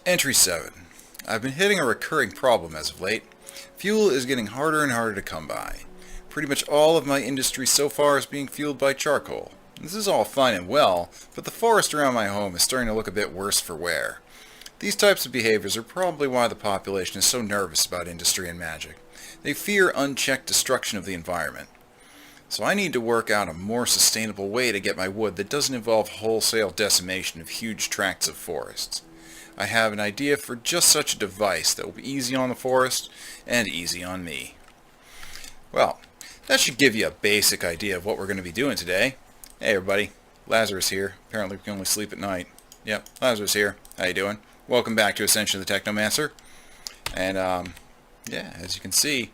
Entry 7. I've been hitting a recurring problem as of late. Fuel is getting harder and harder to come by. Pretty much all of my industry so far is being fueled by charcoal. This is all fine and well, but the forest around my home is starting to look a bit worse for wear. These types of behaviors are probably why the population is so nervous about industry and magic. They fear unchecked destruction of the environment. So I need to work out a more sustainable way to get my wood that doesn't involve wholesale decimation of huge tracts of forests. I have an idea for just such a device that will be easy on the forest and easy on me. Well, that should give you a basic idea of what we're going to be doing today. Hey everybody, Lazarus here. Apparently we can only sleep at night. Yep, Lazarus here. How you doing? Welcome back to Ascension the Technomancer. And yeah, as you can see,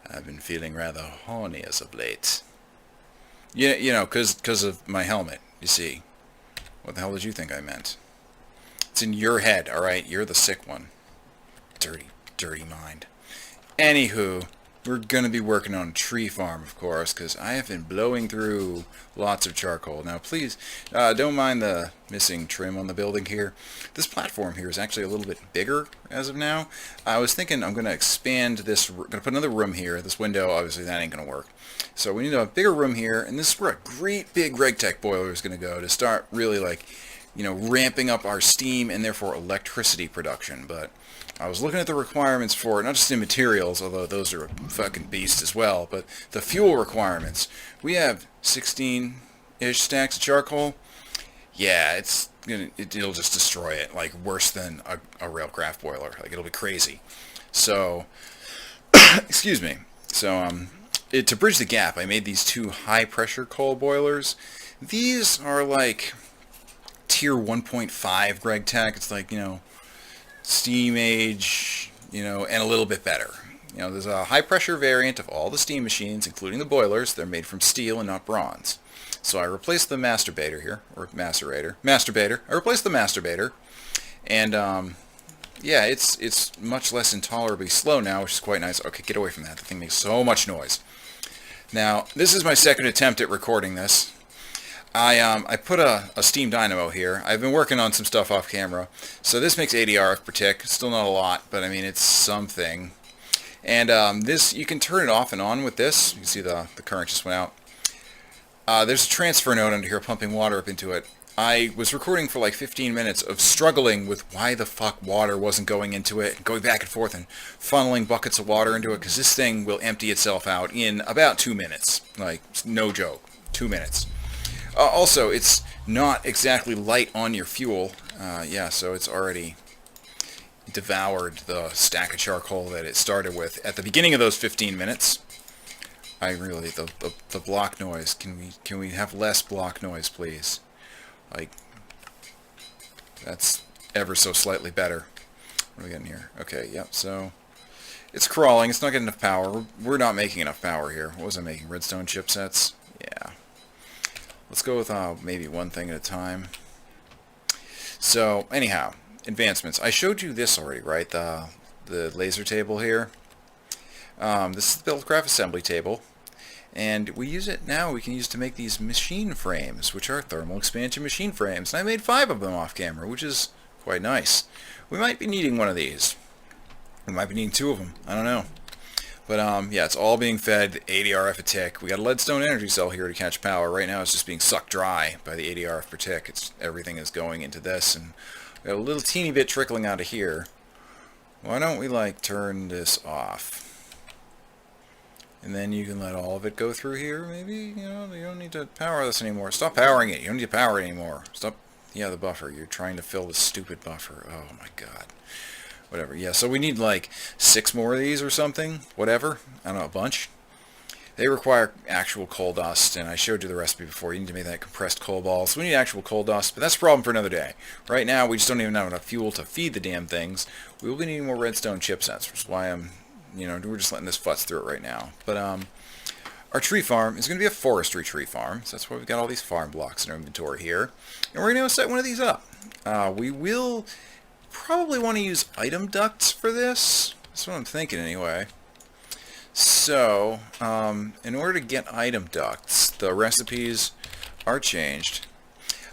I've been feeling rather horny as of late. You know, because of my helmet, you see. What the hell did you think I meant? It's in your head, alright? You're the sick one. Dirty, dirty mind. Anywho, we're going to be working on a tree farm, of course, because I have been blowing through lots of charcoal. Now, please, don't mind the missing trim on the building here. This platform here is actually a little bit bigger as of now. I was thinking I'm going to expand this, going to put another room here. This window, obviously, that ain't going to work. So we need a bigger room here, and this is where a great big RegTech boiler is going to go to start really, like, you know, ramping up our steam and therefore electricity production. But I was looking at the requirements for it, not just in materials, although those are a fucking beast as well, but the fuel requirements. We have 16-ish stacks of charcoal. Yeah, it'll just destroy it, like worse than a railcraft boiler. Like, it'll be crazy. So, excuse me. So, to bridge the gap, I made these two high-pressure coal boilers. These are like tier 1.5 RegTech. It's like, you know, steam age, you know, and a little bit better. You know, there's a high pressure variant of all the steam machines, including the boilers. They're made from steel and not bronze. So I replaced the masturbator here, or masturbator. I replaced the masturbator, and yeah, it's much less intolerably slow now, which is quite nice. Okay, get away from that. The thing makes so much noise. Now, this is my second attempt at recording this. I put a steam dynamo here. I've been working on some stuff off camera. So this makes 80 RF per tick. Still not a lot, but I mean, it's something. And this, you can turn it off and on with this. You can see the current just went out. There's a transfer node under here pumping water up into it. I was recording for like 15 minutes of struggling with why the fuck water wasn't going into it, going back and forth and funneling buckets of water into it, because this thing will empty itself out in about 2 minutes. Like, no joke, 2 minutes. Also, it's not exactly light on your fuel. Yeah, so it's already devoured the stack of charcoal that it started with at the beginning of those 15 minutes. I really, the block noise, can we have less block noise, please? Like, that's ever so slightly better. What are we getting here? Okay, yep, so it's crawling. It's not getting enough power. We're not making enough power here. What was I making? Redstone chipsets? Yeah. Let's go with maybe one thing at a time. So, anyhow, advancements. I showed you this already, right? The laser table here. This is the Buildcraft assembly table. And we use it now, we can use it to make these machine frames, which are thermal expansion machine frames. And I made 5 of them off camera, which is quite nice. We might be needing one of these. We might be needing 2 of them. I don't know. But yeah, it's all being fed 80 RF a tick. We got a leadstone energy cell here to catch power. Right now it's just being sucked dry by the 80 RF per tick. Everything is going into this, and we got a little teeny bit trickling out of here. Why don't we, like, turn this off? And then you can let all of it go through here, maybe? You know, you don't need to power this anymore. Stop powering it. You don't need to power it anymore. Stop. Yeah, the buffer. You're trying to fill this stupid buffer. Oh my god. Whatever. Yeah, so we need like 6 more of these or something. Whatever. I don't know, a bunch. They require actual coal dust, and I showed you the recipe before. You need to make that compressed coal ball. So we need actual coal dust, but that's a problem for another day. Right now, we just don't even have enough fuel to feed the damn things. We will be needing more redstone chipsets, which is why I'm, you know, we're just letting this futz through it right now. But our tree farm is going to be a forestry tree farm, so that's why we've got all these farm blocks in our inventory here. And we're going to set one of these up. We will probably want to use item ducts for this. That's what I'm thinking anyway. So, in order to get item ducts, the recipes are changed.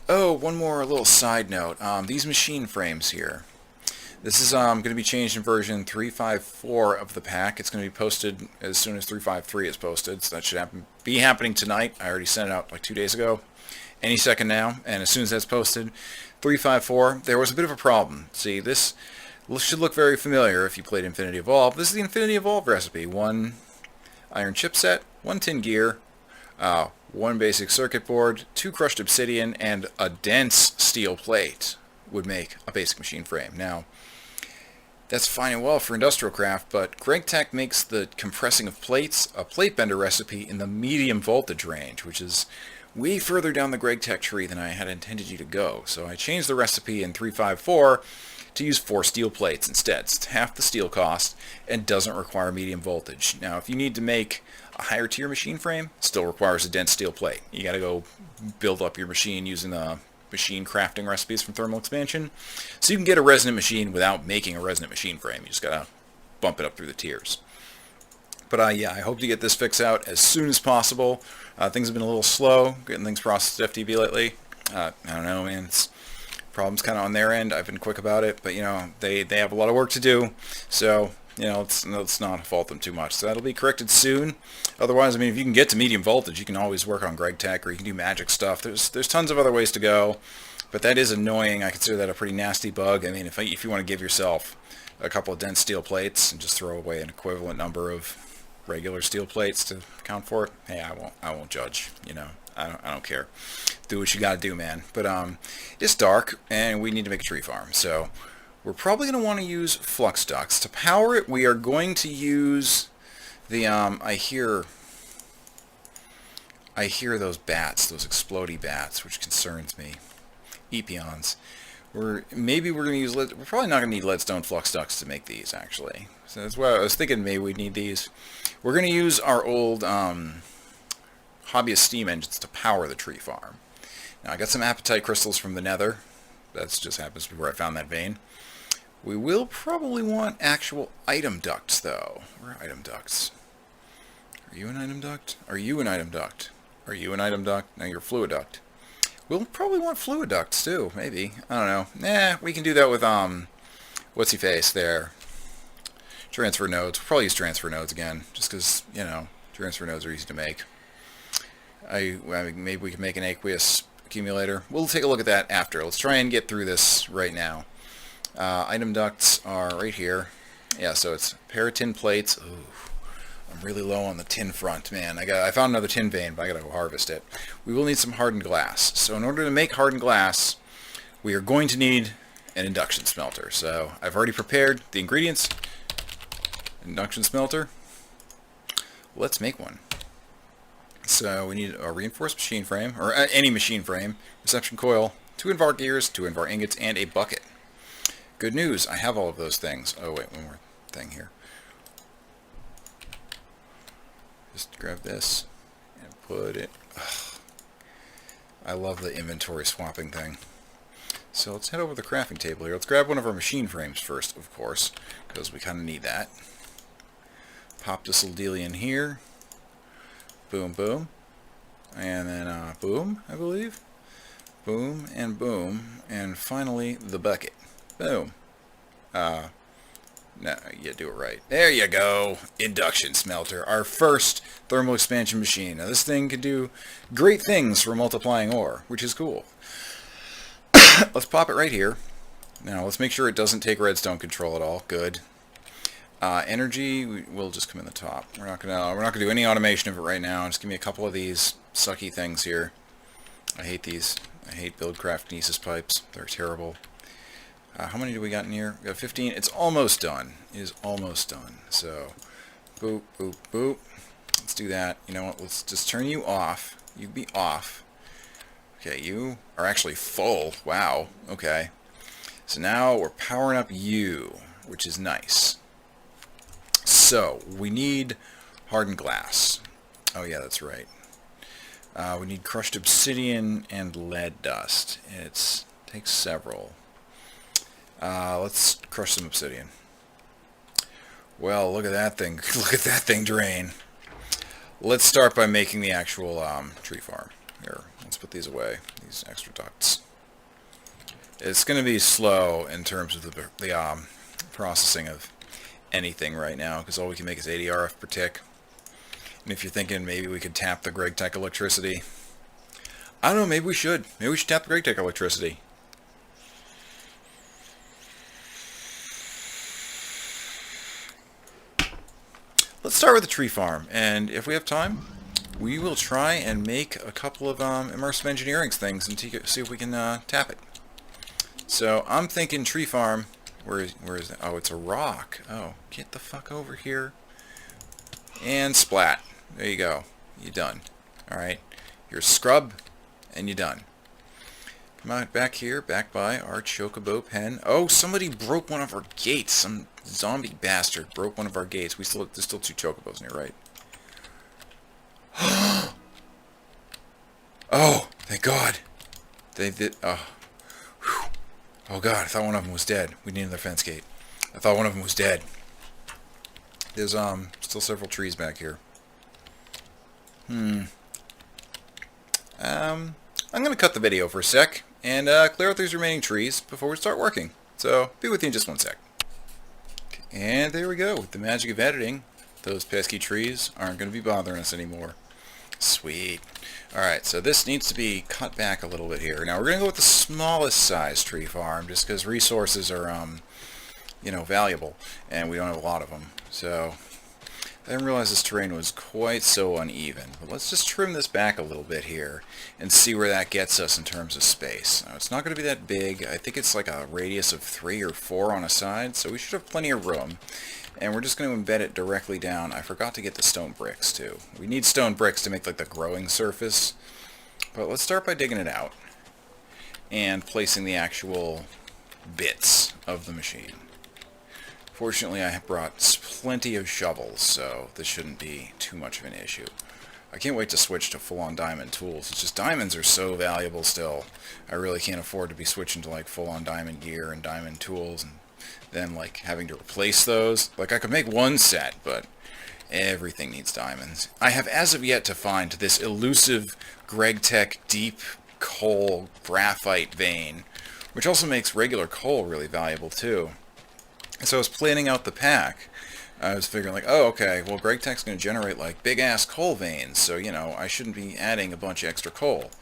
Oh, one more little side note. These machine frames here. This is going to be changed in version 3.5.4 of the pack. It's going to be posted as soon as 3.5.3 is posted, so that should be happening tonight. I already sent it out like 2 days ago. Any second now, and as soon as that's posted, 3.5.4, there was a bit of a problem. See, this should look very familiar if you played Infinity Evolve. This is the Infinity Evolve recipe. 1 iron chipset, 1 tin gear, 1 basic circuit board, 2 crushed obsidian, and a dense steel plate would make a basic machine frame. Now, that's fine and well for industrial craft, but GregTech makes the compressing of plates a plate bender recipe in the medium voltage range, which is way further down the GregTech tree than I had intended you to go. So I changed the recipe in 3.5.4 to use 4 steel plates instead. It's half the steel cost and doesn't require medium voltage. Now, if you need to make a higher tier machine frame, it still requires a dense steel plate. You got to go build up your machine using machine crafting recipes from thermal expansion. So you can get a resonant machine without making a resonant machine frame. You just got to bump it up through the tiers. But yeah, I hope to get this fix out as soon as possible. Things have been a little slow getting things processed at FTB lately. I don't know, man. Problems kind of on their end. I've been quick about it, but you know, they have a lot of work to do. So, you know, let's not fault them too much. So that'll be corrected soon. Otherwise, I mean, if you can get to medium voltage, you can always work on GregTech, or you can do magic stuff. There's tons of other ways to go, but that is annoying. I consider that a pretty nasty bug. I mean, if you want to give yourself a couple of dense steel plates and just throw away an equivalent number of regular steel plates to account for it, hey, I won't judge. You know, I don't care. Do what you gotta do, man. But it's dark, and we need to make a tree farm, so we're probably going to want to use flux ducts. To power it, we are going to use the, I hear those bats, those explodey bats, which concerns me. Epions. Maybe we're going to use, we're probably not going to need leadstone flux ducts to make these, actually. So that's why I was thinking maybe we'd need these. We're going to use our old hobbyist steam engines to power the tree farm. Now, I got some apatite crystals from the nether. That just happens to be where I found that vein. We will probably want actual item ducts, though. Where are item ducts? Are you an item duct? Are you an item duct? Are you an item duct? No, you're a fluid duct. We'll probably want fluid ducts, too, maybe. I don't know. Nah, we can do that with, what's-he-face there. Transfer nodes. We'll probably use transfer nodes again, just because, you know, transfer nodes are easy to make. I mean, maybe we can make an aqueous accumulator. We'll take a look at that after. Let's try and get through this right now. Item ducts are right here. Yeah, so it's a pair of tin plates. Ooh, I'm really low on the tin front, man. I found another tin vein, but I gotta go harvest it. We will need some hardened glass. So in order to make hardened glass, we are going to need an induction smelter. So I've already prepared the ingredients. Induction smelter. Let's make one. So we need a reinforced machine frame, or any machine frame, reception coil, 2 Invar gears, 2 Invar ingots, and a bucket. Good news, I have all of those things. Oh wait, one more thing here. Just grab this and put it. Ugh. I love the inventory swapping thing. So let's head over to the crafting table here. Let's grab one of our machine frames first, of course, because we kind of need that. Pop this little dealie in here. Boom, boom. And then boom, I believe. Boom and boom. And finally, the bucket. Boom. No, you do it right. There you go. Induction smelter. Our first thermal expansion machine. Now this thing can do great things for multiplying ore, which is cool. Let's pop it right here. Now let's make sure it doesn't take redstone control at all. Good. Energy will just come in the top. We're not gonna do any automation of it right now. Just give me a couple of these sucky things here. I hate these. I hate Buildcraft Kinesis pipes. They're terrible. How many do we got in here? We got 15. It's almost done. It is almost done. So, boop, boop, boop. Let's do that. You know what? Let's just turn you off. You be off. Okay, you are actually full. Wow. Okay. So now we're powering up you, which is nice. So, we need hardened glass. Oh yeah, that's right. We need crushed obsidian and lead dust. It takes several. Let's crush some obsidian. Well, look at that thing. Look at that thing drain. Let's start by making the actual tree farm. Here, let's put these away. These extra ducts. It's going to be slow in terms of the processing of anything right now, because all we can make is 80 RF per tick. And if you're thinking maybe we could tap the GregTech electricity, I don't know, maybe we should. Maybe we should tap the GregTech electricity. Let's start with the tree farm, and if we have time, we will try and make a couple of immersive engineering things and see if we can tap it. So I'm thinking tree farm. Where is it? Oh, it's a rock. Oh, get the fuck over here. And splat. There you go. You're done. Alright. Here's scrub, and you're done. Come on, back here, back by our chocobo pen. Oh, somebody broke one of our gates. Some zombie bastard broke one of our gates. There's still 2 chocobos in here, right? Oh, thank God. They did. Oh. Whew. Oh God, I thought one of them was dead. We need another fence gate. I thought one of them was dead. There's still several trees back here. I'm gonna cut the video for a sec and clear out these remaining trees before we start working. So be with you in just one sec. Okay, and there we go. With the magic of editing, those pesky trees aren't going to be bothering us anymore. Sweet. Alright, so this needs to be cut back a little bit here. Now we're going to go with the smallest size tree farm just because resources are, valuable and we don't have a lot of them. So I didn't realize this terrain was quite so uneven. But let's just trim this back a little bit here and see where that gets us in terms of space. Now, it's not going to be that big. I think it's like a radius of 3 or 4 on a side, so we should have plenty of room. And we're just going to embed it directly down. I forgot to get the stone bricks, too. We need stone bricks to make like the growing surface. But let's start by digging it out and placing the actual bits of the machine. Fortunately, I have brought plenty of shovels, so this shouldn't be too much of an issue. I can't wait to switch to full-on diamond tools. It's just diamonds are so valuable still. I really can't afford to be switching to like full-on diamond gear and diamond tools and then like having to replace those. Like I could make one set, but everything needs diamonds. I have as of yet to find this elusive GregTech deep coal graphite vein, which also makes regular coal really valuable too. So I was planning out the pack. I was figuring like, oh, okay, well, GregTech's going to generate like big-ass coal veins, so, I shouldn't be adding a bunch of extra coal.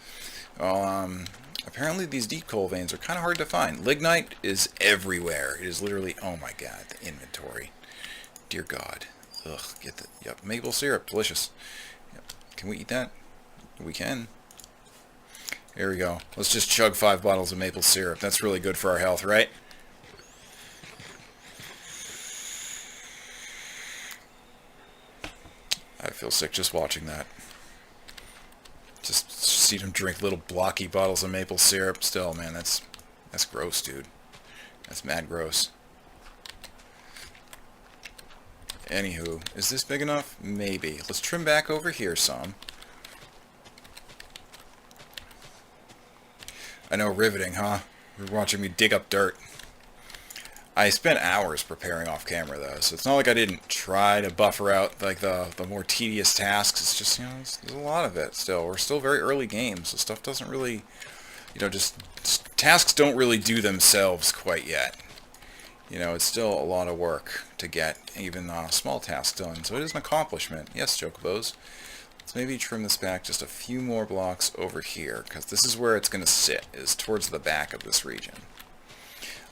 Well, apparently these deep coal veins are kind of hard to find. Lignite is everywhere. It is literally, oh my God, the inventory. Dear God. Ugh, yep, maple syrup, delicious. Yep. Can we eat that? We can. Here we go. Let's just chug 5 bottles of maple syrup. That's really good for our health, right? I feel sick just watching that. Just see them drink little blocky bottles of maple syrup. Still, man, that's gross, dude. That's mad gross. Anywho, is this big enough? Maybe. Let's trim back over here some. I know, riveting, huh? You're watching me dig up dirt. I spent hours preparing off camera though, so it's not like I didn't try to buffer out like the more tedious tasks. It's just, there's a lot of it still. We're still very early game, so stuff doesn't really, tasks don't really do themselves quite yet. It's still a lot of work to get even small tasks done, so it is an accomplishment. Yes, Chocobos. Let's maybe trim this back just a few more blocks over here, because this is where it's going to sit, is towards the back of this region.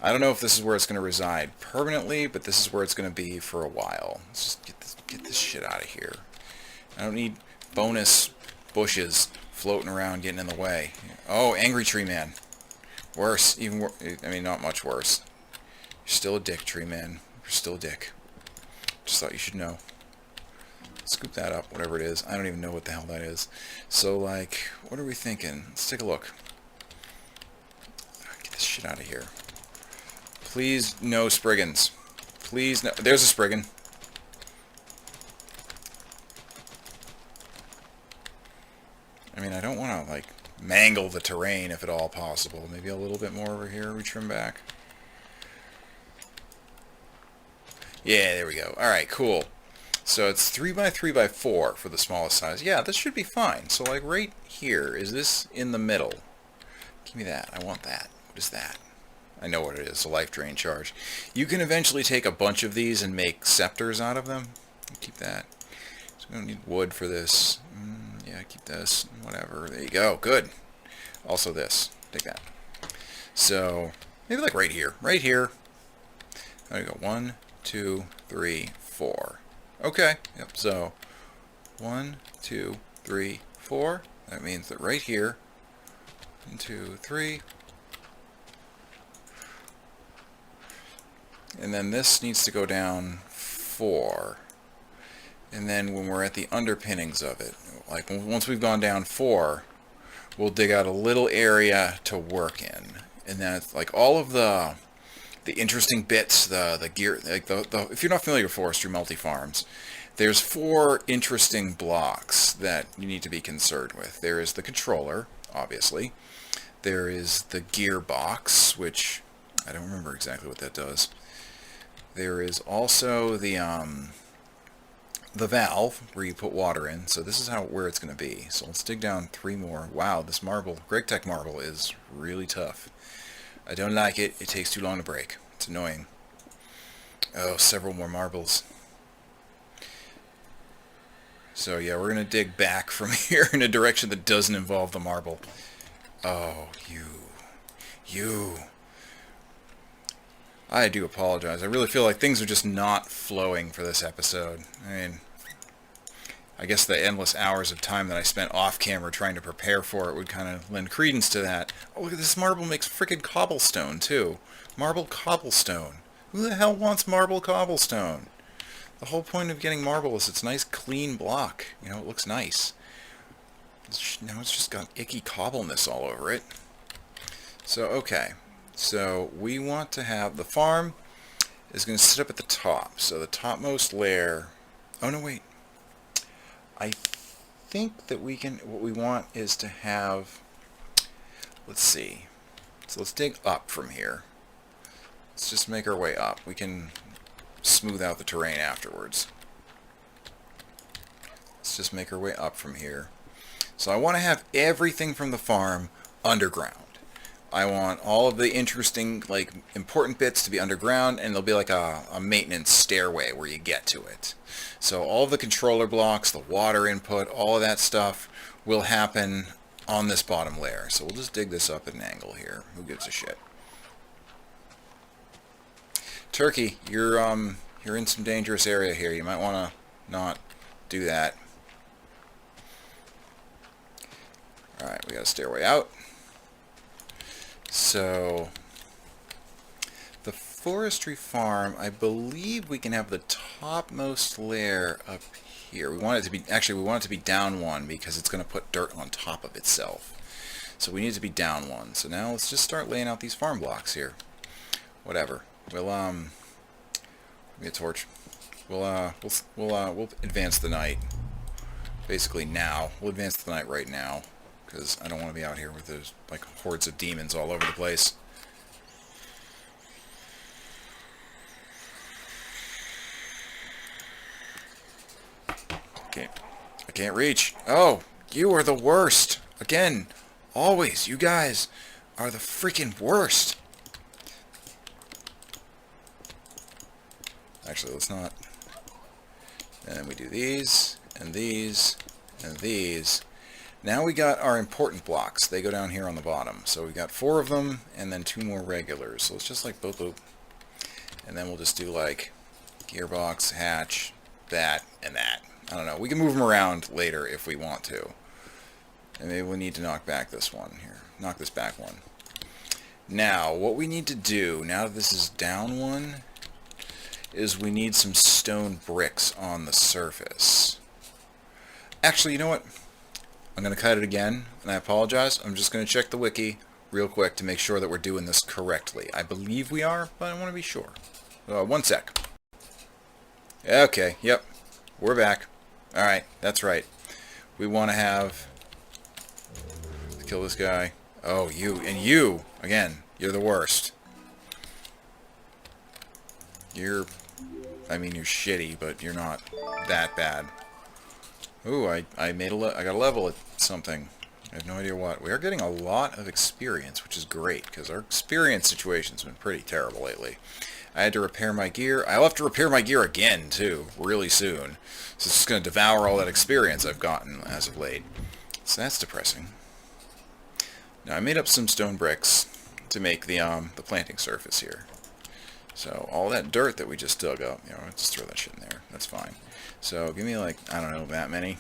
I don't know if this is where it's going to reside permanently, but this is where it's going to be for a while. Let's just get this shit out of here. I don't need bonus bushes floating around getting in the way. Oh, angry tree man. Worse, even worse. I mean, not much worse. You're still a dick, tree man. You're still a dick. Just thought you should know. Scoop that up, whatever it is. I don't even know what the hell that is. So, like, what are we thinking? Let's take a look. Get this shit out of here. Please, no Spriggans. Please, no. There's a Spriggan. I mean, I don't want to, like, mangle the terrain if at all possible. Maybe a little bit more over here we trim back. Yeah, there we go. Alright, cool. So it's 3x3x4 for the smallest size. Yeah, this should be fine. So, like, right here, is this in the middle? Give me that. I want that. What is that? I know what it is, a life drain charge. You can eventually take a bunch of these and make scepters out of them. Keep that. So we don't need wood for this. Yeah, keep this. Whatever. There you go. Good. Also this. Take that. So, maybe like right here. Right here. There you go. 1, 2, 3, 4. Okay. Yep. So, 1, 2, 3, 4. That means that right here. 1, 2, 3. And then this needs to go down 4. And then when we're at the underpinnings of it, like once we've gone down 4, we'll dig out a little area to work in. And that's like all of the interesting bits, the gear, like if you're not familiar with forestry multi-farms, there's 4 interesting blocks that you need to be concerned with. There is the controller, obviously. There is the gearbox, which I don't remember exactly what that does. There is also the valve where you put water in. So this is where it's going to be. So let's dig down 3 more. Wow, this marble, GregTech marble, is really tough. I don't like it. It takes too long to break. It's annoying. Oh, several more marbles. So yeah, we're going to dig back from here in a direction that doesn't involve the marble. Oh, you. I do apologize. I really feel like things are just not flowing for this episode. I mean, I guess the endless hours of time that I spent off camera trying to prepare for it would kind of lend credence to that. Oh, look at this marble makes frickin' cobblestone, too. Marble cobblestone. Who the hell wants marble cobblestone? The whole point of getting marble is it's a nice, clean block. You know, it looks nice. Now it's just got icky cobbleness all over it. So, okay. So we want to have the farm is going to sit up at the top. So the topmost layer. Oh no, wait. I think that we can. What we want is to have. Let's see. So let's dig up from here. Let's just make our way up. We can smooth out the terrain afterwards. Let's just make our way up from here. So I want to have everything from the farm underground. I want all of the interesting, like, important bits to be underground, and there'll be like a maintenance stairway where you get to it. So all of the controller blocks, the water input, all of that stuff will happen on this bottom layer. So we'll just dig this up at an angle here. Who gives a shit? Turkey, you're in some dangerous area here. You might want to not do that. Alright, we got a stairway out. So, the forestry farm, I believe we can have the topmost layer up here. We want it to be, actually we want it to be down 1 because it's going to put dirt on top of itself. So we need it to be down 1. So now let's just start laying out these farm blocks here. Whatever. We'll, give me a torch. We'll advance the night. Basically now. We'll advance the night right now. Because I don't want to be out here with those, like, hordes of demons all over the place. I can't reach. Oh, you are the worst. Again, always, you guys are the freaking worst. Actually, let's not. And then we do these, and these, and these. Now we got our important blocks. They go down here on the bottom. So we got 4 of them, and then 2 more regulars. So it's just like boop boop. And then we'll just do like gearbox, hatch, that, and that. I don't know. We can move them around later if we want to. And maybe we need to knock back this one here. Knock this back 1. Now, what we need to do, now that this is down 1, is we need some stone bricks on the surface. Actually, you know what? I'm going to cut it again, and I apologize. I'm just going to check the wiki real quick to make sure that we're doing this correctly. I believe we are, but I want to be sure. 1 sec. Okay, yep. We're back. Alright, that's right. We want to have... Let's kill this guy. Oh, you. And you, again, you're the worst. You're... I mean, you're shitty, but you're not that bad. Ooh, I got a level at something. I have no idea what. We are getting a lot of experience, which is great, because our experience situation's been pretty terrible lately. I had to repair my gear. I'll have to repair my gear again, too, really soon. So it's just going to devour all that experience I've gotten as of late. So that's depressing. Now, I made up some stone bricks to make the planting surface here. So all that dirt that we just dug up, you know, just throw that shit in there. That's fine. So give me, like, I don't know, that many.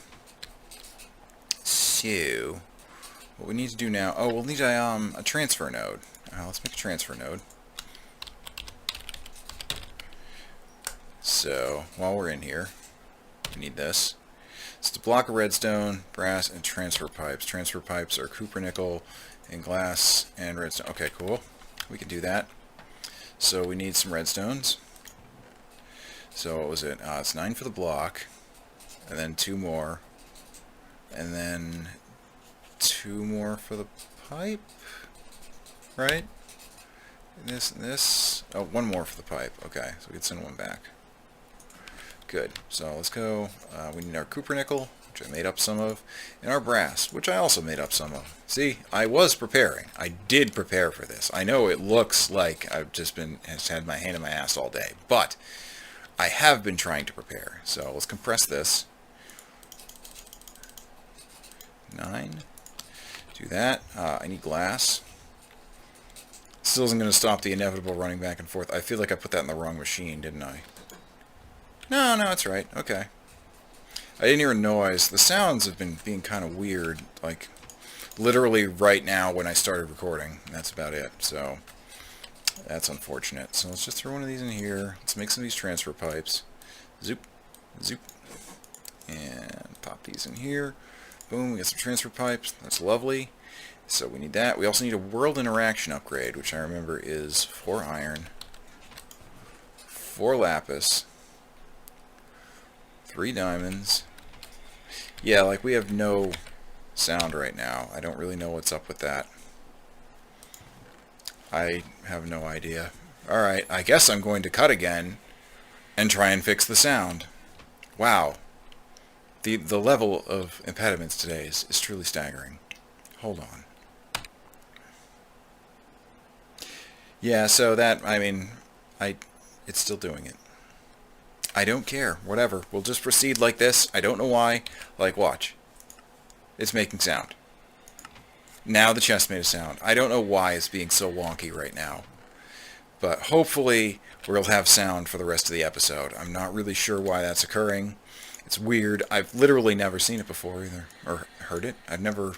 So what we need to do now, we'll need a transfer node. Let's make a transfer node. So while we're in here, we need this. It's a block of redstone, brass, and transfer pipes. Transfer pipes are copper, nickel, and glass, and redstone. Okay, cool. We can do that. So we need some redstones. So what was it? It's 9 for the block, and then 2 more, and then 2 more for the pipe, right? This and this. Oh, 1 more for the pipe. Okay, so we can send 1 back. Good. So let's go. We need our copper nickel, which I made up some of, and our brass, which I also made up some of. See, I was preparing. I did prepare for this. I know it looks like I've just had my hand in my ass all day, but I have been trying to prepare. So let's compress this. 9. Do that. I need glass. Still isn't going to stop the inevitable running back and forth. I feel like I put that in the wrong machine, didn't I? No, it's right. Okay. I didn't hear a noise. The sounds have been being kind of weird, like literally right now when I started recording. That's about it. So that's unfortunate. So let's just throw one of these in here. Let's make some of these transfer pipes. Zoop, zoop, and pop these in here. Boom, we got some transfer pipes. That's lovely. So we need that. We also need a world interaction upgrade, which I remember is 4 iron, 4 lapis, 3 diamonds. Yeah, like we have no sound right now. I don't really know what's up with that. I have no idea. Alright, I guess I'm going to cut again and try and fix the sound. Wow. The level of impediments today is truly staggering. Hold on. Yeah, so that, I mean, it's still doing it. I don't care. Whatever. We'll just proceed like this. I don't know why. Like, watch. It's making sound. Now the chest made a sound. I don't know why it's being so wonky right now. But hopefully we'll have sound for the rest of the episode. I'm not really sure why that's occurring. It's weird. I've literally never seen it before either. Or heard it. I've never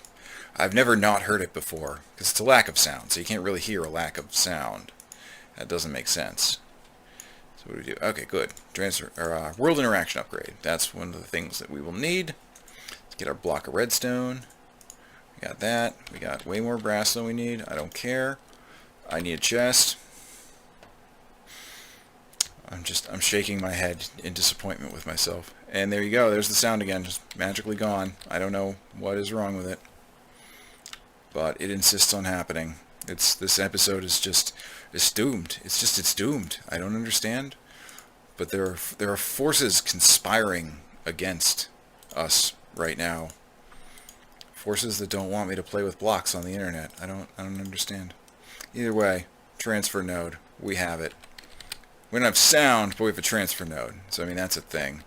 not heard it before. Because it's a lack of sound. So you can't really hear a lack of sound. That doesn't make sense. So what do we do? Okay, good. Transfer or world interaction upgrade. That's one of the things that we will need. Let's get our block of redstone. We got that. We got way more brass than we need. I don't care. I need a chest. I'm shaking my head in disappointment with myself. And there you go. There's the sound again, just magically gone. I don't know what is wrong with it, but it insists on happening. This episode is doomed. It's doomed. I don't understand, but there are forces conspiring against us right now. Forces that don't want me to play with blocks on the internet. I don't understand. Either way, transfer node. We have it. We don't have sound, but we have a transfer node. So I mean that's a thing.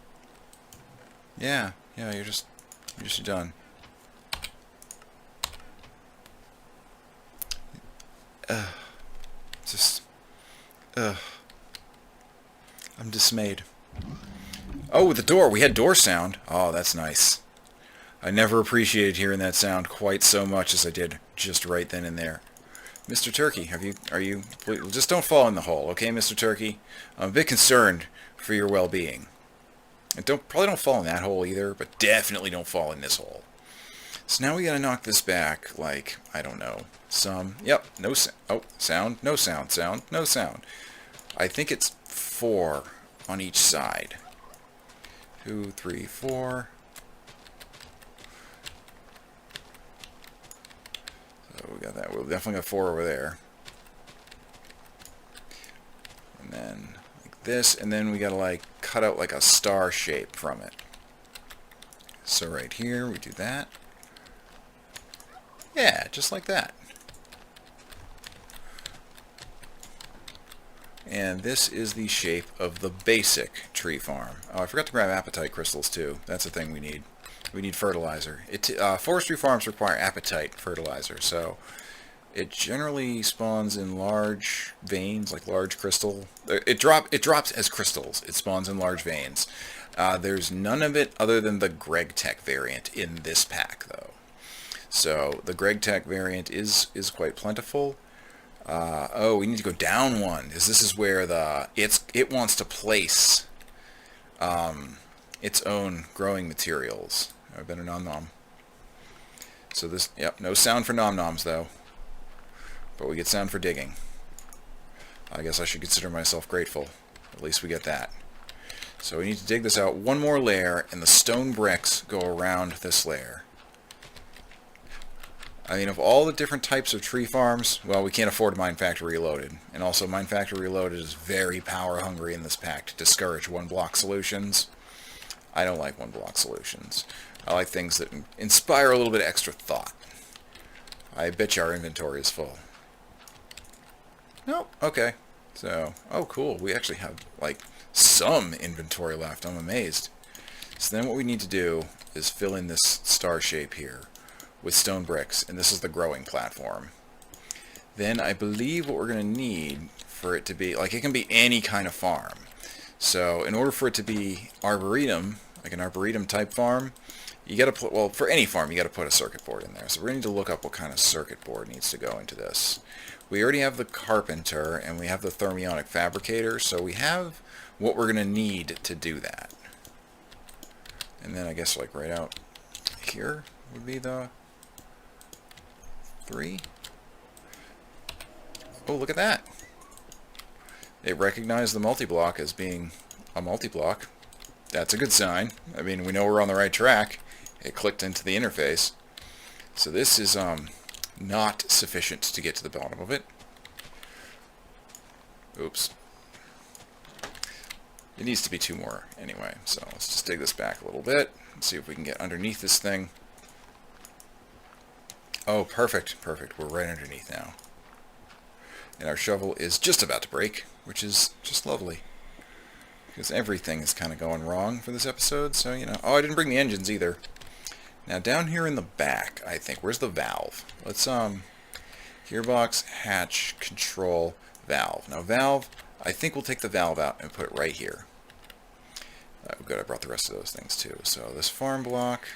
Yeah, you're just done. I'm dismayed. Oh, the door. We had door sound. Oh, that's nice. I never appreciated hearing that sound quite so much as I did just right then and there. Mr. Turkey, are you just don't fall in the hole, okay, Mr. Turkey? I'm a bit concerned for your well-being. And probably don't fall in that hole either, but definitely don't fall in this hole. So now we gotta knock this back, like, I don't know, yep, no sound, sound, no sound, no sound. I think it's 4 on each side. 2, 3, 4. So we got that. We'll definitely got 4 over there. And then like this, and then we gotta like cut out like a star shape from it. So right here we do that. Yeah, just like that. And this is the shape of the basic tree farm. Oh, I forgot to grab apatite crystals too. That's the thing we need. We need fertilizer. Forestry farms require apatite fertilizer, so it generally spawns in large veins, like large crystal. It drops as crystals. It spawns in large veins. There's none of it other than the Greg Tech variant in this pack, though. So the Greg Tech variant is quite plentiful. Oh, we need to go down one, because this is where it wants to place its own growing materials. I better nom nom. So this, yep, no sound for nom noms though, but we get sound for digging. I guess I should consider myself grateful. At least we get that. So we need to dig this out one more layer, and the stone bricks go around this layer. I mean, of all the different types of tree farms, well, we can't afford Mine Factory Reloaded. And also, Mine Factory Reloaded is very power hungry in this pack to discourage one-block solutions. I don't like one-block solutions. I like things that inspire a little bit of extra thought. I bet you our inventory is full. Nope, okay. So, oh cool, we actually have, like, some inventory left. I'm amazed. So then what we need to do is fill in this star shape here with stone bricks, and this is the growing platform. Then I believe what we're going to need for it to be, like, it can be any kind of farm. So in order for it to be arboretum, like an arboretum type farm, you got to put, well, for any farm, you got to put a circuit board in there. So we're going to need to look up what kind of circuit board needs to go into this. We already have the carpenter, and we have the thermionic fabricator, so we have what we're going to need to do that. And then I guess, like, right out here would be the 3. Oh, look at that. It recognized the multi-block as being a multi-block. That's a good sign. I mean, we know we're on the right track. It clicked into the interface. So this is not sufficient to get to the bottom of it. Oops. It needs to be 2 more anyway. So let's just dig this back a little bit and see if we can get underneath this thing. Oh, perfect, perfect. We're right underneath now. And our shovel is just about to break, which is just lovely. Because everything is kind of going wrong for this episode, so, you know. Oh, I didn't bring the engines either. Now, down here in the back, I think, where's the valve? Let's, gearbox, hatch, control, valve. Now, valve, I think we'll take the valve out and put it right here. Good, I brought the rest of those things, too. So, this farm block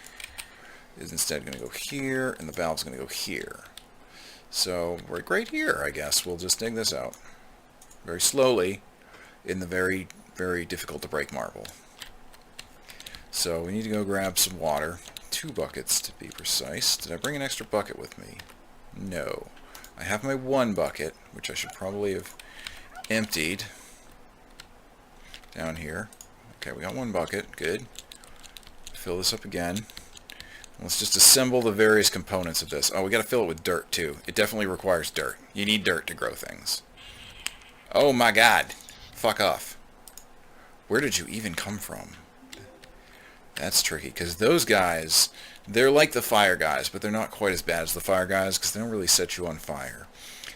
is instead going to go here, and the valve's going to go here. So, right here, I guess. We'll just dig this out very slowly in the very, very difficult to break marble. So, we need to go grab some water. 2 buckets, to be precise. Did I bring an extra bucket with me? No. I have my 1 bucket, which I should probably have emptied down here. Okay, we got 1 bucket. Good. Fill this up again. Let's just assemble the various components of this. Oh, we got to fill it with dirt, too. It definitely requires dirt. You need dirt to grow things. Oh, my God. Fuck off. Where did you even come from? That's tricky, because those guys, they're like the fire guys, but they're not quite as bad as the fire guys, because they don't really set you on fire.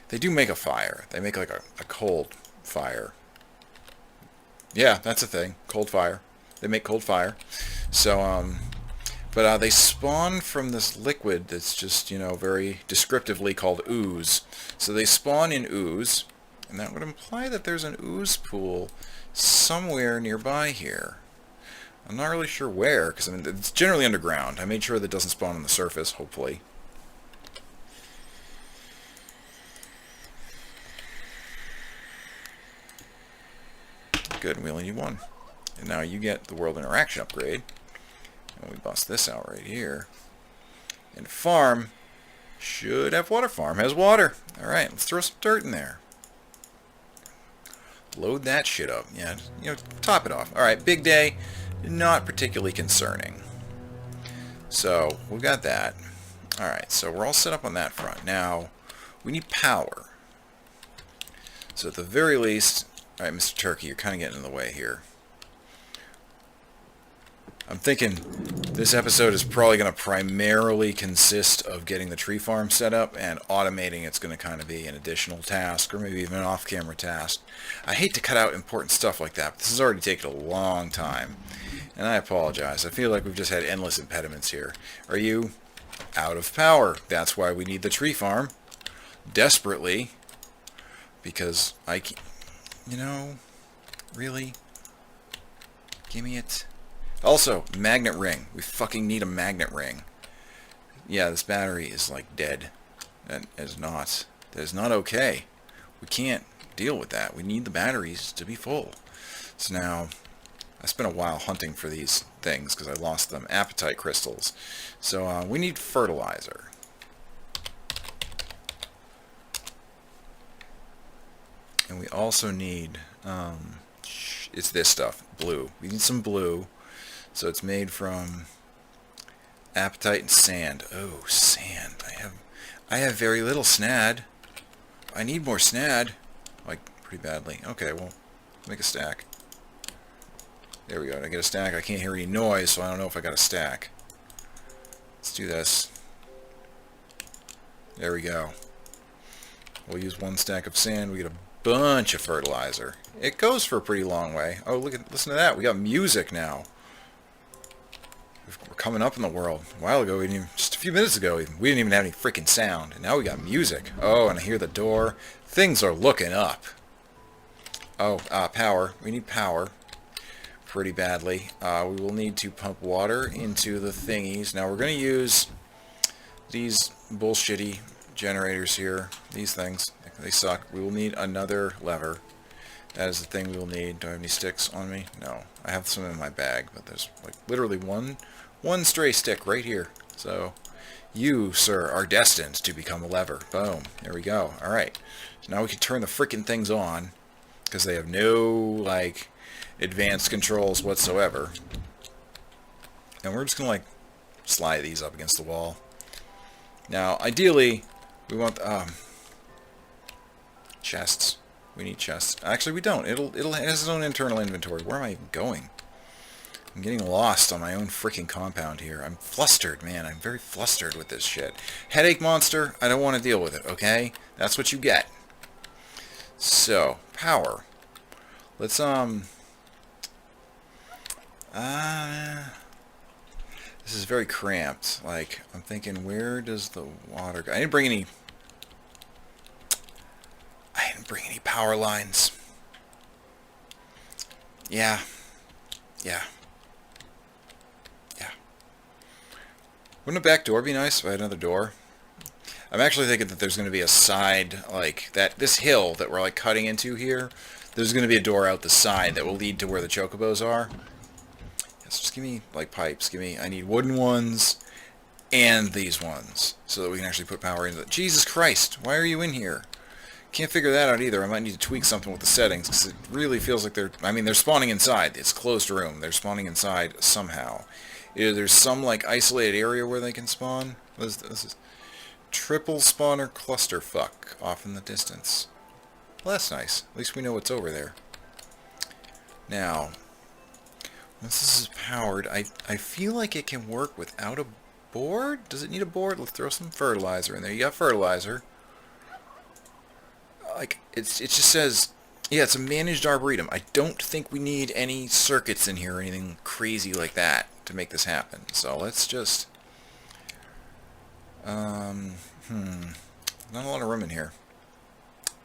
They do make a fire. They make, like, a cold fire. Yeah, that's a thing. Cold fire. They make cold fire. So, but they spawn from this liquid that's just, you know, very descriptively called ooze. So they spawn in ooze, and that would imply that there's an ooze pool somewhere nearby here. I'm not really sure where, because I mean, it's generally underground. I made sure that it doesn't spawn on the surface, hopefully. Good, we only need 1. And now you get the world interaction upgrade. And we bust this out right here. And farm should have water. Farm has water. Alright, let's throw some dirt in there. Load that shit up. Yeah, you know, top it off. Alright, big day. Not particularly concerning. So, we've got that. Alright, so we're all set up on that front. Now, we need power. So at the very least, alright, Mr. Turkey, you're kind of getting in the way here. I'm thinking This episode is probably going to primarily consist of getting the tree farm set up, and automating it's going to kind of be an additional task, or maybe even an off-camera task. I hate to cut out important stuff like that, but this has already taken a long time, and I apologize. I feel like we've just had endless impediments here. Are you out of power? That's why we need the tree farm, desperately, because I can't, you know, really? Give me it. Also, magnet ring. We fucking need a magnet ring. Yeah, this battery is like dead. That is not okay. We can't deal with that. We need the batteries to be full. So now, I spent a while hunting for these things because I lost them. Apatite crystals. So we need fertilizer. And we also need, it's this stuff, blue. We need some blue. So it's made from apatite and sand. Oh, sand. I have very little snad. I need more snad. Like, pretty badly. Okay, well, make a stack. There we go. I get a stack. I can't hear any noise, so I don't know if I got a stack. Let's do this. There we go. We'll use one stack of sand. We get a bunch of fertilizer. It goes for a pretty long way. Oh, listen to that. We got music now. We're coming up in the world. A while ago, just a few minutes ago, we didn't even have any freaking sound. And now we got music. Oh, and I hear the door. Things are looking up. Oh, power. We need power pretty badly. We will need to pump water into the thingies. Now, we're going to use these bullshitty generators here. These things. They suck. We will need another lever. That is the thing we will need. Do I have any sticks on me? No. I have some in my bag, but there's like literally one stray stick right here. So you, sir, are destined to become a lever. Boom. There we go. Alright. So now we can turn the freaking things on, because they have no, like, advanced controls whatsoever. And we're just going to, like, slide these up against the wall. Now, ideally, we want chests. We need chests. Actually, we don't. It has its own internal inventory. Where am I even going? I'm getting lost on my own freaking compound here. I'm flustered, man. I'm very flustered with this shit. Headache monster, I don't want to deal with it, okay? That's what you get. So, power. Let's, this is very cramped. Like, I'm thinking, where does the water go? I didn't bring any power lines. Yeah. Wouldn't a back door be nice if I had another door? I'm actually thinking that there's going to be a side, like, this hill that we're, like, cutting into here. There's going to be a door out the side that will lead to where the chocobos are. Yes, just give me, like, pipes. I need wooden ones and these ones so that we can actually put power into it. Jesus Christ, why are you in here? Can't figure that out either. I might need to tweak something with the settings, because it really feels like they're spawning inside. It's a closed room. They're spawning inside somehow. Either there's some, like, isolated area where they can spawn. What is this? Is triple spawner clusterfuck off in the distance. Well, that's nice. At least we know what's over there. Now, once this is powered, I feel like it can work without a board. Does it need a board? Let's throw some fertilizer in there. You got fertilizer. Like, it just says, yeah, it's a managed arboretum. I don't think we need any circuits in here or anything crazy like that to make this happen. So let's just, not a lot of room in here.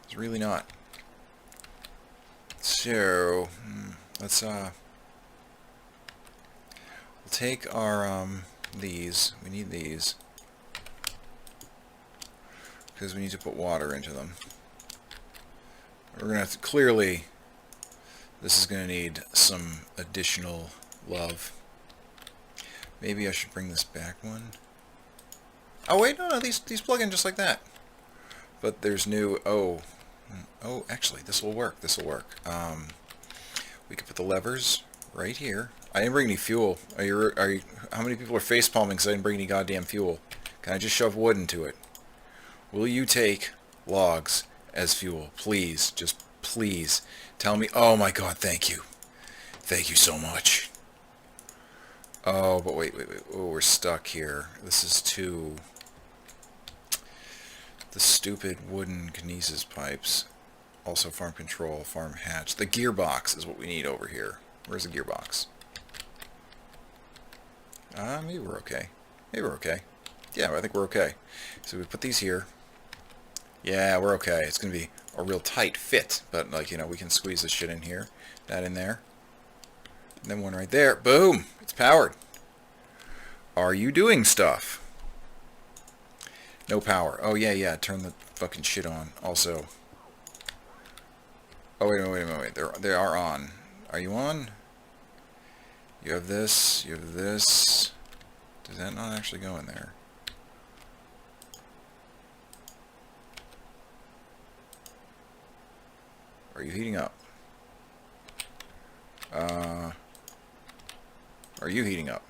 There's really not. So, let's, we'll take our, these. We need these, because we need to put water into them. We're going to have to, clearly, this is going to need some additional love. Maybe I should bring this back one. Oh, wait, no, these plug in just like that. But there's new, oh, actually, this will work, we could put the levers right here. I didn't bring any fuel. How many people are facepalming because I didn't bring any goddamn fuel? Can I just shove wood into it? Will you take logs as fuel? Please, just please tell me. Oh my god, thank you. Thank you so much. Oh, but wait. Oh, we're stuck here. This is too... The stupid wooden kinesis pipes. Also farm control, farm hatch. The gearbox is what we need over here. Where's the gearbox? Maybe we're okay. Maybe we're okay. Yeah, I think we're okay. So we put these here. Yeah, we're okay. It's going to be a real tight fit. But, like, you know, we can squeeze this shit in here. That in there. And then one right there. Boom! It's powered. Are you doing stuff? No power. Oh, yeah. Turn the fucking shit on. Also. Oh, wait a minute. They are on. Are you on? You have this. You have this. Does that not actually go in there? Are you heating up? Are you heating up?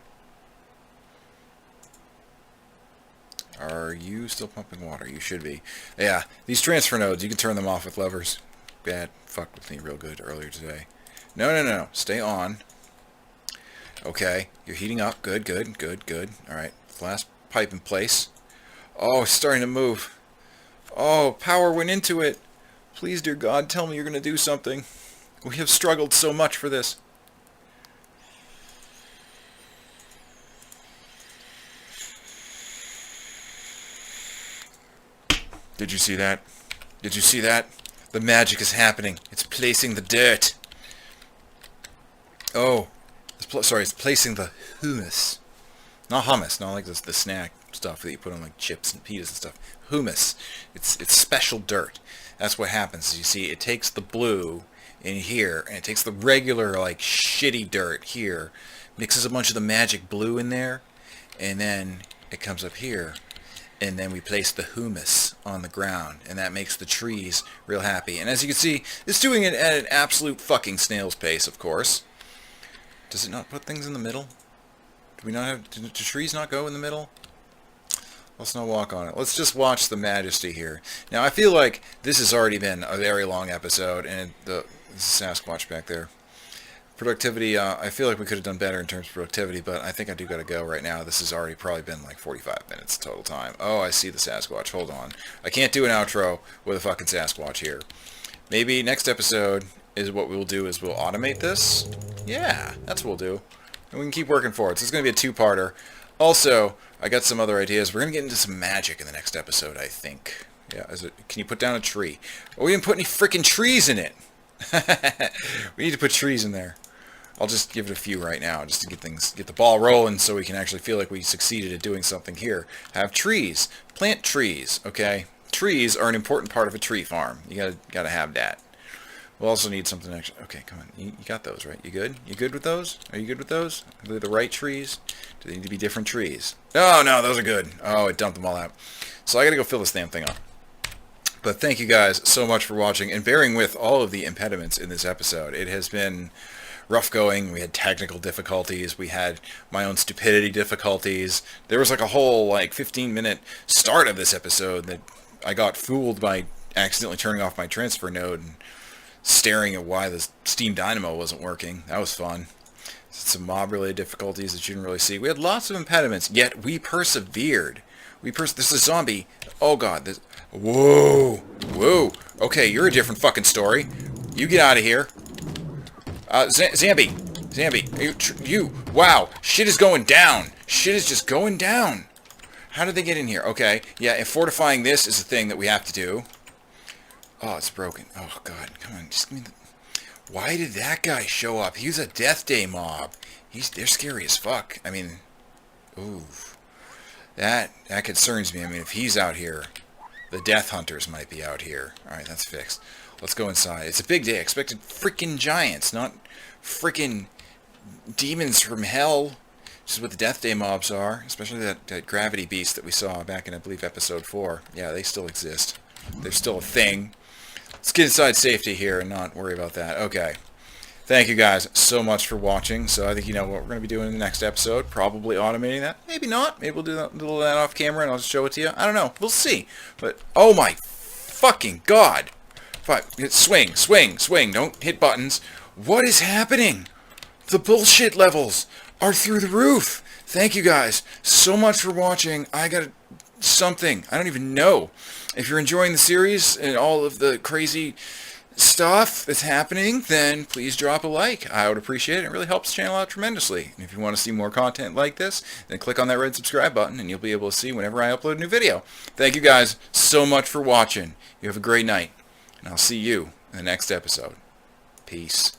Are you still pumping water? You should be. Yeah, these transfer nodes, you can turn them off with levers. That fucked with me real good earlier today. No. Stay on. Okay, you're heating up. Good. Alright, last pipe in place. Oh, it's starting to move. Oh, power went into it. Please, dear God, tell me you're going to do something. We have struggled so much for this. Did you see that? Did you see that? The magic is happening. It's placing the dirt. Oh. It's placing the humus. Not hummus, not like the snack stuff that you put on like chips and pitas and stuff. Humus. It's special dirt. That's what happens. You see, it takes the blue in here, and it takes the regular, like, shitty dirt here, mixes a bunch of the magic blue in there, and then it comes up here, and then we place the humus on the ground, and that makes the trees real happy. And as you can see, it's doing it at an absolute fucking snail's pace, of course. Does it not put things in the middle? Do trees not go in the middle? Let's not walk on it. Let's just watch the majesty here. Now, I feel like this has already been a very long episode, and this is Sasquatch back there. Productivity, I feel like we could have done better in terms of productivity, but I think I do got to go right now. This has already probably been like 45 minutes total time. Oh, I see the Sasquatch. Hold on. I can't do an outro with a fucking Sasquatch here. Maybe next episode is what we'll do is we'll automate this. Yeah, that's what we'll do. And we can keep working forward. So it's going to be a two-parter. Also, I got some other ideas. We're going to get into some magic in the next episode, I think. Yeah, can you put down a tree? Oh, we didn't put any freaking trees in it. We need to put trees in there. I'll just give it a few right now, just to get the ball rolling so we can actually feel like we succeeded at doing something here. Have trees. Plant trees, okay? Trees are an important part of a tree farm. You gotta have that. We'll also need something extra. Okay, come on. You got those, right? You good? You good with those? Are you good with those? Are they the right trees? Do they need to be different trees? Oh, no, those are good. Oh, it dumped them all out. So I gotta go fill this damn thing up. But thank you guys so much for watching and bearing with all of the impediments in this episode. It has been rough going. We had technical difficulties. We had my own stupidity difficulties. There was like a whole 15-minute start of this episode that I got fooled by accidentally turning off my transfer node and staring at why the Steam Dynamo wasn't working. That was fun. Some mob-related difficulties that you didn't really see. We had lots of impediments, yet we persevered. This is a zombie. Oh god. Whoa. Okay, you're a different fucking story. You get out of here. Zambi. You. Wow. Shit is going down. Shit is just going down. How did they get in here? Okay. Yeah, and fortifying this is a thing that we have to do. Oh, it's broken. Oh, God. Come on. Just give me the... Why did that guy show up? He's a Death Day mob. They're scary as fuck. I mean... Ooh. That concerns me. I mean, if he's out here, the Death Hunters might be out here. Alright, that's fixed. Let's go inside. It's a big day. I expected freaking giants, not freaking demons from hell. This is what the Death Day mobs are. Especially that gravity beast that we saw back in, I believe, episode 4. Yeah, they still exist. They're still a thing. Let's get inside safety here and not worry about that. Okay. Thank you guys so much for watching. So I think you know what we're going to be doing in the next episode. Probably automating that. Maybe not. Maybe we'll do a little of that off camera and I'll just show it to you. I don't know. We'll see. But, oh my fucking god. Swing. Don't hit buttons. What is happening? The bullshit levels are through the roof. Thank you guys so much for watching. I got something. I don't even know. If you're enjoying the series and all of the crazy stuff that's happening, then please drop a like. I would appreciate it. It really helps the channel out tremendously. And if you want to see more content like this, then click on that red subscribe button and you'll be able to see whenever I upload a new video. Thank you guys so much for watching. You have a great night, and I'll see you in the next episode. Peace.